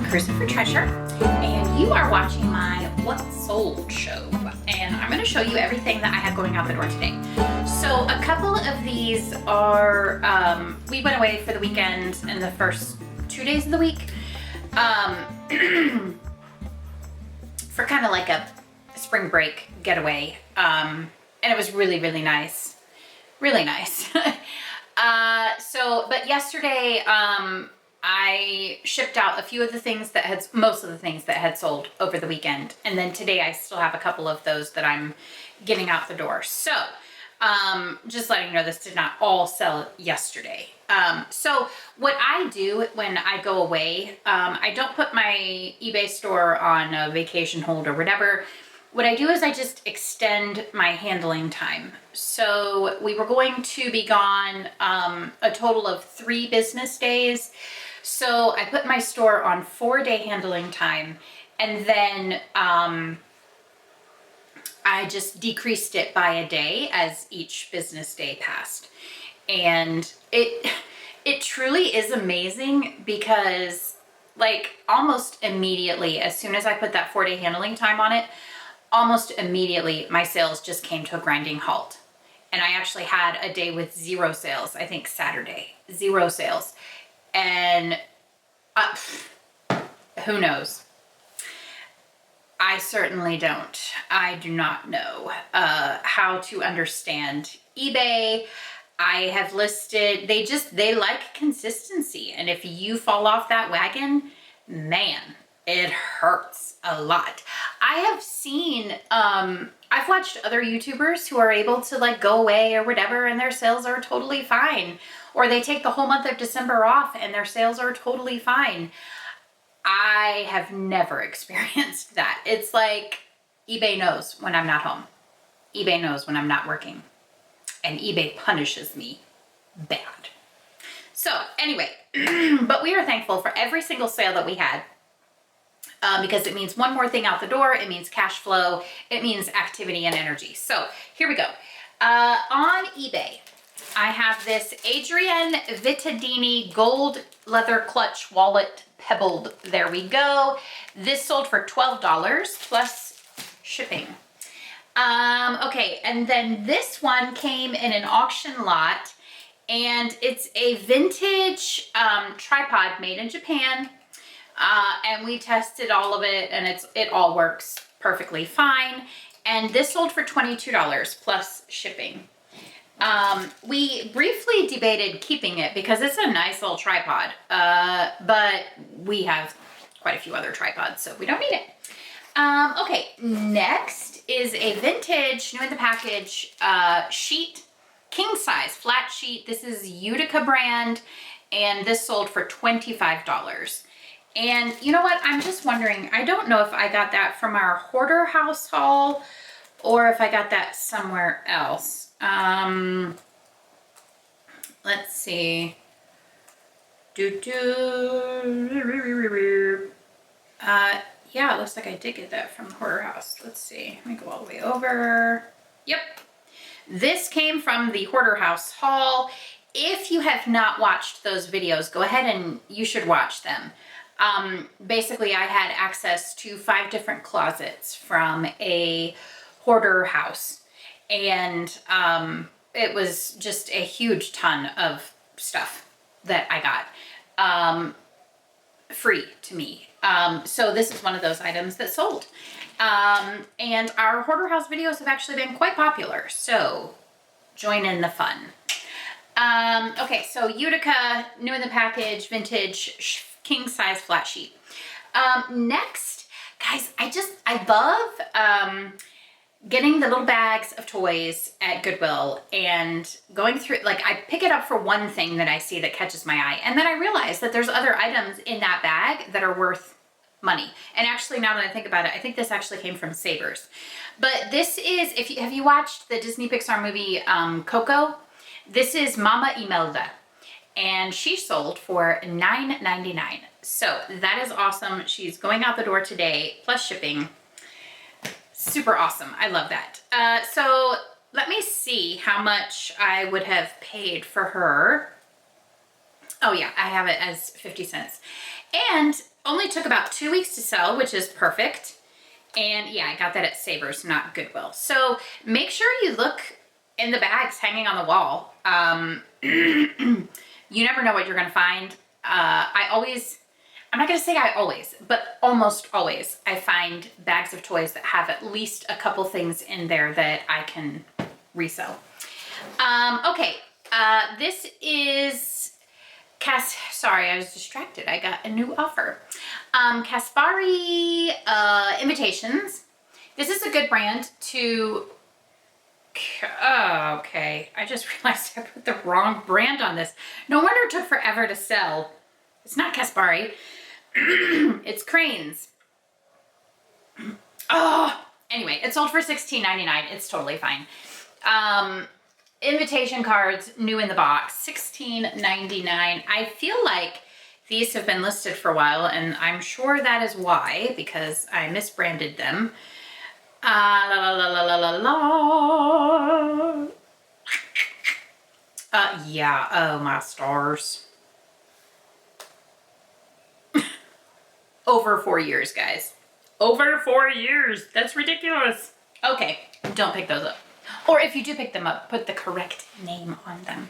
Cruising for Treasure, and you are watching my What Sold show. And I'm going to show you everything that I have going out the door today. So a couple of these are, we went away for the weekend in the first 2 days of the week for kind of like a spring break getaway. And it was really, really nice. Really nice. But yesterday, I shipped out a few of the things that had, most of the things that had sold over the weekend. And then today I still have a couple of those that I'm getting out the door. So, just letting you know, this did not all sell yesterday. So what I do when I go away, I don't put my eBay store on a vacation hold or whatever. What I do is I just extend my handling time. So we were going to be gone a total of 3 business days. So I put my store on 4-day handling time, and then I just decreased it by a day as each business day passed. And it truly is amazing because, like, almost immediately, as soon as I put that 4-day handling time on it, almost immediately my sales just came to a grinding halt. And I actually had a day with 0 sales, I think Saturday, 0 sales. And who knows? I certainly don't. I do not know how to understand eBay. I have listed, they like consistency. And if you fall off that wagon, man, it hurts a lot. I have seen, I've watched other YouTubers who are able to like go away or whatever and their sales are totally fine. Or they take the whole month of December off and their sales are totally fine. I have never experienced that. It's like eBay knows when I'm not home. eBay knows when I'm not working. And eBay punishes me bad. So anyway, but we are thankful for every single sale that we had. Because it means one more thing out the door. It means cash flow. It means activity and energy. So here we go. On eBay, I have this Adrienne Vittadini gold leather clutch wallet pebbled. There we go. This sold for $12 plus shipping. Okay, and then this one came in an auction lot, and it's a vintage tripod made in Japan. And we tested all of it, and it all works perfectly fine. And this sold for $22 plus shipping. We briefly debated keeping it because it's a nice little tripod, but we have quite a few other tripods, so we don't need it. Okay, next is a vintage, new in the package, sheet, king size, flat sheet. This is Utica brand, and this sold for $25. And you know what? I'm just wondering, I don't know if I got that from our hoarder house haul or if I got that somewhere else. Let's see. Yeah, it looks like I did get that from the hoarder house. Let's see. Let me go all the way over. Yep. This came from the hoarder house haul. If you have not watched those videos, go ahead and you should watch them. Basically, I had access to 5 different closets from a hoarder house, and it was just a huge ton of stuff that I got free to me. So this is one of those items that sold. And our hoarder house videos have actually been quite popular, so join in the fun. Okay, so Utica, new in the package, vintage, king size flat sheet. Next, guys, I love getting the little bags of toys at Goodwill and going through, like, I pick it up for one thing that I see that catches my eye, and then I realize that there's other items in that bag that are worth money. And actually, now that I think about it, I think this actually came from Savers. But this is, have you watched the Disney Pixar movie Coco? This is Mama Imelda, and she sold for $9.99. So that is awesome. She's going out the door today, plus shipping. Super awesome. I love that. So let me see how much I would have paid for her. Oh yeah, I have it as 50 cents. And Only took about 2 weeks to sell, which is perfect. And yeah, I got that at Savers, not Goodwill. So make sure you look in the bags hanging on the wall. You never know what you're gonna find. I'm not gonna say I always, but almost always, I find bags of toys that have at least a couple things in there that I can resell. Okay, this is sorry, I was distracted. I got a new offer. Caspari Invitations. This is a good brand to... Oh, okay. I just realized I put the wrong brand on this. No wonder it took forever to sell. It's not Caspari. It's Cranes. Oh, anyway, it sold for $16.99. It's totally fine. Invitation cards, new in the box, $16.99. I feel like these have been listed for a while, and I'm sure that is why, because I misbranded them. La la la la la la la. Yeah, oh my stars. Over 4 years, guys. Over 4 years. That's ridiculous. Okay, don't pick those up. Or if you do pick them up, put the correct name on them.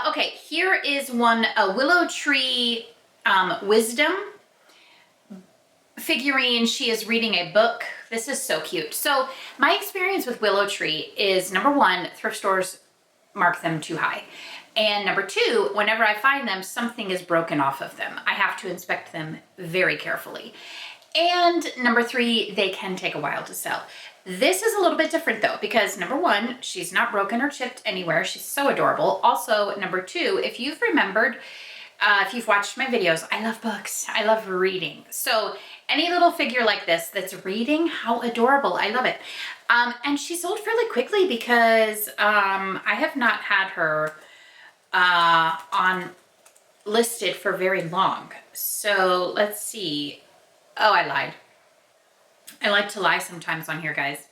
Okay, here is one, a Willow Tree Wisdom figurine. She is reading a book. This is so cute. So my experience with Willow Tree is, number one, thrift stores mark them too high. And number two, whenever I find them, something is broken off of them. I have to inspect them very carefully. And number three, they can take a while to sell. This is a little bit different though, because number one, she's not broken or chipped anywhere. She's so adorable. Also, number two, if you've remembered, if you've watched my videos, I love books. I love reading. So any little figure like this that's reading, how adorable. I love it. And she sold fairly quickly because I have not had her on listed for very long. So let's see. Oh, I lied. I like to lie sometimes on here, guys.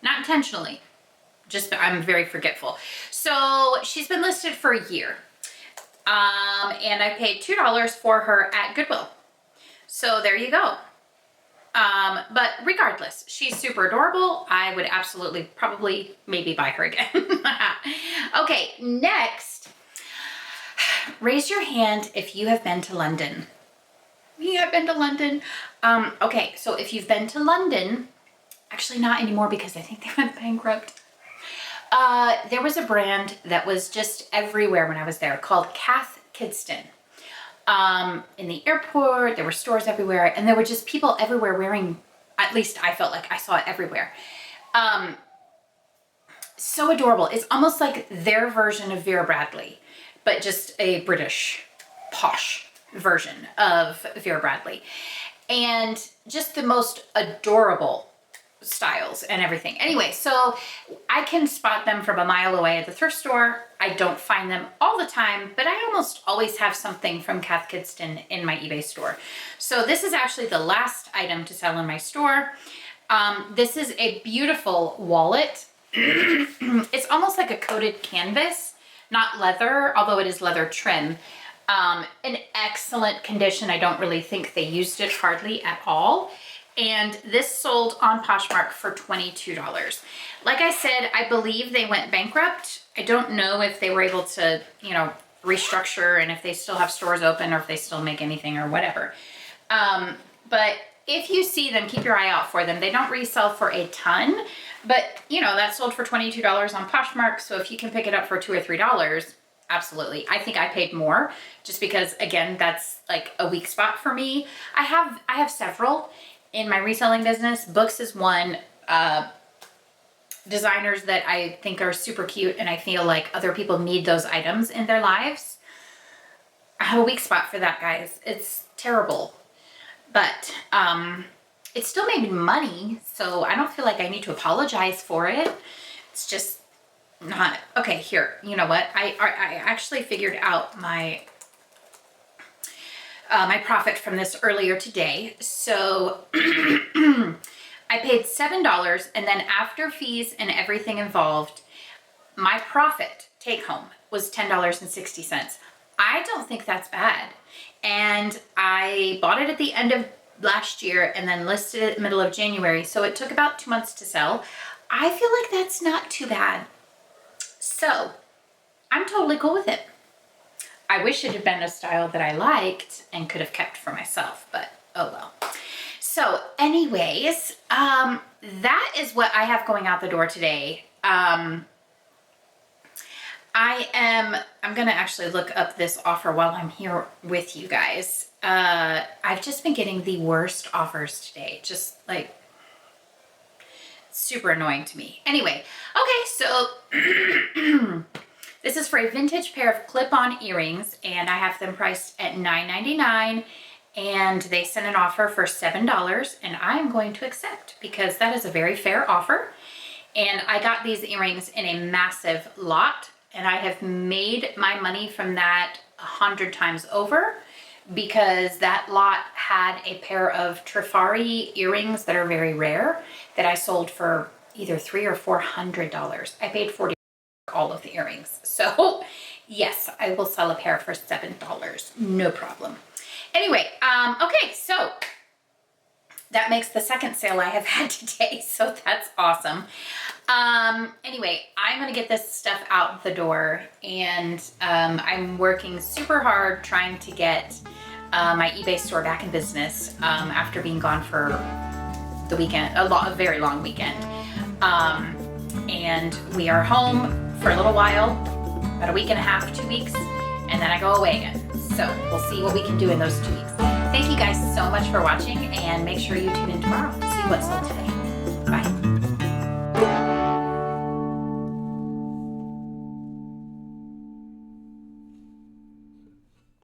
Not intentionally, just I'm very forgetful. So she's been listed for a year. And I paid $2 for her at Goodwill. So there you go. But regardless, she's super adorable. I would absolutely, probably, maybe buy her again. Okay, next, raise your hand if you have been to London. You have been to London? Okay, so if you've been to London, actually not anymore because I think they went bankrupt. There was a brand that was just everywhere when I was there called Cath Kidston. In the airport, there were stores everywhere, and there were just people everywhere wearing, at least I felt like I saw it everywhere. So adorable. It's almost like their version of Vera Bradley, but just a British, posh version of Vera Bradley. And just the most adorable styles and everything. Anyway, so I can spot them from a mile away at the thrift store. I don't find them all the time, but I almost always have something from Cath Kidston in my eBay store. So this is actually the last item to sell in my store. This is a beautiful wallet. It's almost like a coated canvas, not leather, although it is leather trim. In excellent condition. I don't really think they used it hardly at all. And this sold on Poshmark for $22. Like I said, I believe they went bankrupt. I don't know if they were able to, you know, restructure and if they still have stores open or if they still make anything or whatever. But if you see them, keep your eye out for them. They don't resell for a ton, but you know, that sold for $22 on Poshmark. So if you can pick it up for $2 or $3, absolutely. I think I paid more just because, again, that's like a weak spot for me. I have several in my reselling business. Books is one. Designers that I think are super cute and I feel like other people need those items in their lives. I have a weak spot for that, guys. It's terrible. But it still made me money, so I don't feel like I need to apologize for it. It's just not okay. Here, you know what, I actually figured out my my profit from this earlier today. So I paid $7, and then after fees and everything involved, my profit take home was $10.60. I don't think that's bad. And I bought it at the end of last year and then listed it middle of January. So it took about 2 months to sell. I feel like that's not too bad. So I'm totally cool with it. I wish it had been a style that I liked and could have kept for myself, but oh well. So anyways, that is what I have going out the door today. I'm gonna actually look up this offer while I'm here with you guys. I've just been getting the worst offers today. Just like super annoying to me. Anyway, okay, so this is for a vintage pair of clip-on earrings, and I have them priced at $9.99, and they sent an offer for $7, and I am going to accept because that is a very fair offer. And I got these earrings in a massive lot, and I have made my money from that 100 times over because that lot had a pair of Trifari earrings that are very rare that I sold for either $300 or $400. I paid $40 for all of the earrings. So yes, I will sell a pair for $7, no problem. Anyway, okay, so that makes the second sale I have had today, so that's awesome. Anyway, I'm gonna get this stuff out the door, and I'm working super hard trying to get my eBay store back in business after being gone for the weekend, a very long weekend. And we are home for a little while, about a week and a half, 2 weeks, and then I go away again. So we'll see what we can do in those 2 weeks. Thank you guys so much for watching, and make sure you tune in tomorrow to see what's sold today. Bye.